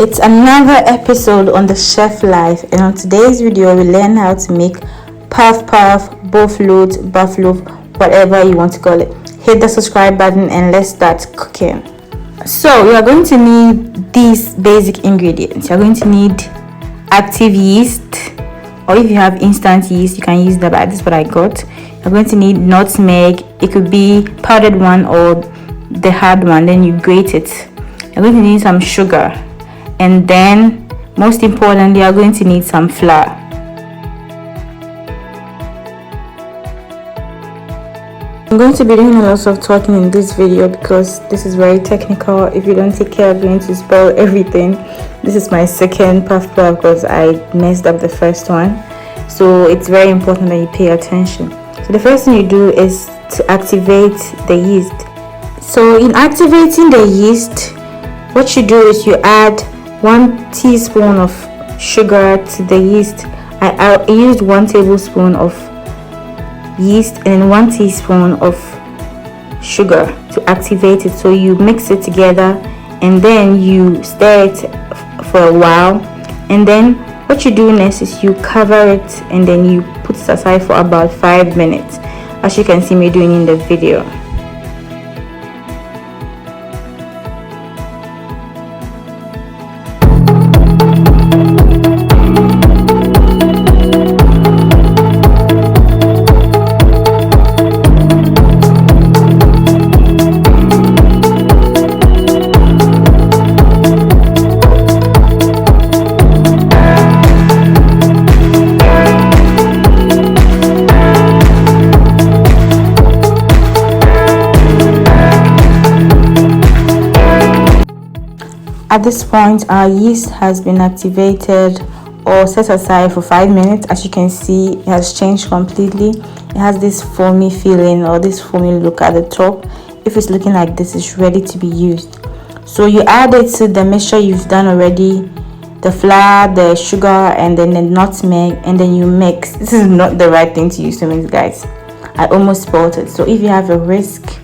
It's another episode on the chef life, and on today's video we learn how to make puff, BOFROT, buffalo, whatever you want to call it. Hit the subscribe button and let's start cooking. So you are going to need these basic ingredients. You're going to need active yeast, or if you have instant yeast you can use that, but this is what I got. You're going to need nutmeg. It could be powdered one or the hard one, then you grate it. You're going to need some sugar, and then most importantly you're going to need some flour. I'm going to be doing a lot of talking in this video because this is very technical. If you don't take care, I'm going to spoil everything. This is my second puff because I messed up the first one, so it's very important that you pay attention. So the first thing you do is to activate the yeast. So in activating the yeast, what you do is you add 1 teaspoon of sugar to the yeast. I used 1 tablespoon of yeast and 1 teaspoon of sugar to activate it. So you mix it together and then you stir it for a while, and then what you do next is you cover it and then you put it aside for about 5 minutes, as you can see me doing in the video. At this point our yeast has been activated or set aside for 5 minutes. As you can see, it has changed completely. It has this foamy feeling or this foamy look at the top. If it's looking like this, it's ready to be used. So you add it to the mixture you've done already, the flour, the sugar, and then the nutmeg, and then you mix. This is not the right thing to use to mix, guys. I almost spoiled it. So if you have a whisk,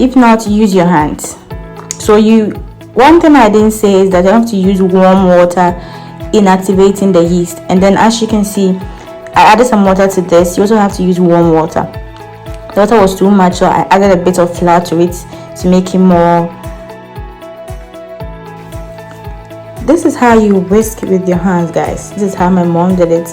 if not, use your hands. So one thing I didn't say is that you have to use warm water in activating the yeast, and then as you can see I added some water to this. You also have to use warm water. The water was too much, so I added a bit of flour to it to make it more. This is how you whisk with your hands, guys. This is how my mom did it.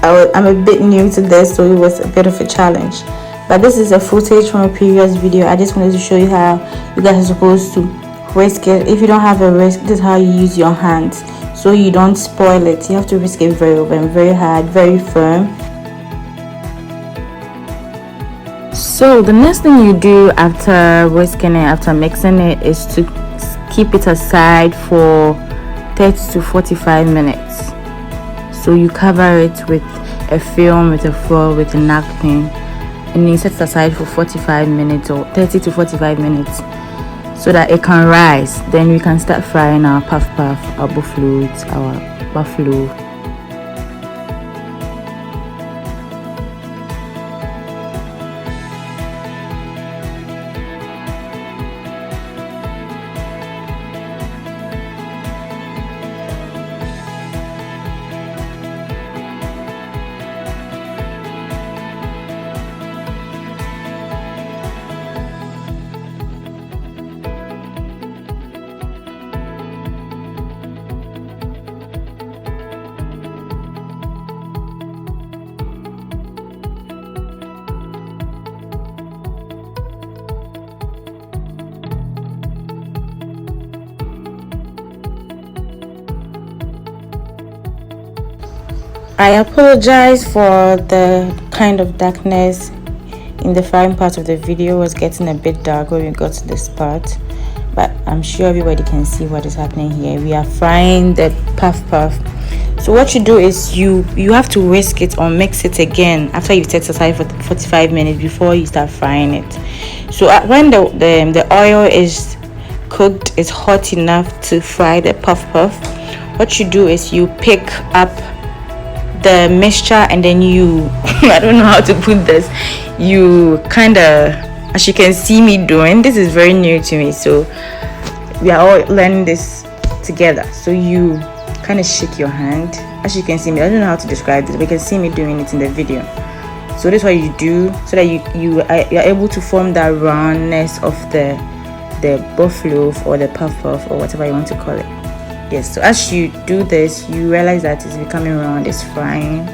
I'm a bit new to this, so it was a bit of a challenge, but this is a footage from a previous video. I just wanted to show you how you guys are supposed to whisk it. If you don't have a whisk, this is how you use your hands so you don't spoil it. You have to whisk it very well and very hard, very firm. So the next thing you do after whisking it, after mixing it, is to keep it aside for 30 to 45 minutes. So you cover it with a film, with a foil, with a napkin, and you set it aside for 45 minutes or 30 to 45 minutes so that it can rise. Then we can start frying our puff, our BOFROT, our buffalo. I apologize for the kind of darkness in the frying part of the video. It was getting a bit dark when we got to this part, but I'm sure everybody can see what is happening here. We are frying the puff. So what you do is you have to whisk it or mix it again after you've set it aside for 45 minutes before you start frying it. So when the oil is cooked, it's hot enough to fry the puff. What you do is you pick up the mixture and then you I don't know how to put this, you kind of, as you can see me doing, this is very new to me, so we are all learning this together. So you kind of shake your hand. As you can see me, I don't know how to describe this, but you can see me doing it in the video. So this is what you do so that you're able to form that roundness of the buff loaf or the puff or whatever you want to call it. Yes, so as you do this, you realize that it's becoming round, it's frying.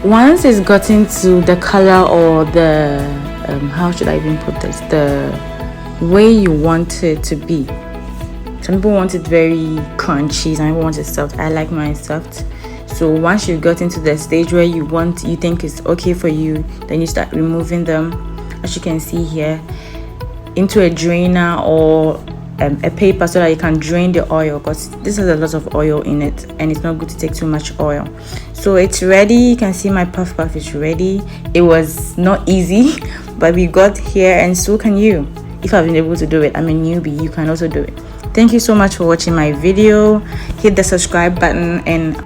Once it's gotten to the color or the how should I even put this, the way you want it to be. Some people want it very crunchy, some people want it soft. I like mine soft. So once you've gotten to the stage where you think it's okay for you, then you start removing them, as you can see here, into a drainer or a paper so that you can drain the oil, because this has a lot of oil in it and it's not good to take too much oil. So it's ready. You can see my puff is ready. It was not easy, but we got here, and so can you. If I've been able to do it, I'm a newbie, you can also do it. Thank you so much for watching my video. Hit the subscribe button and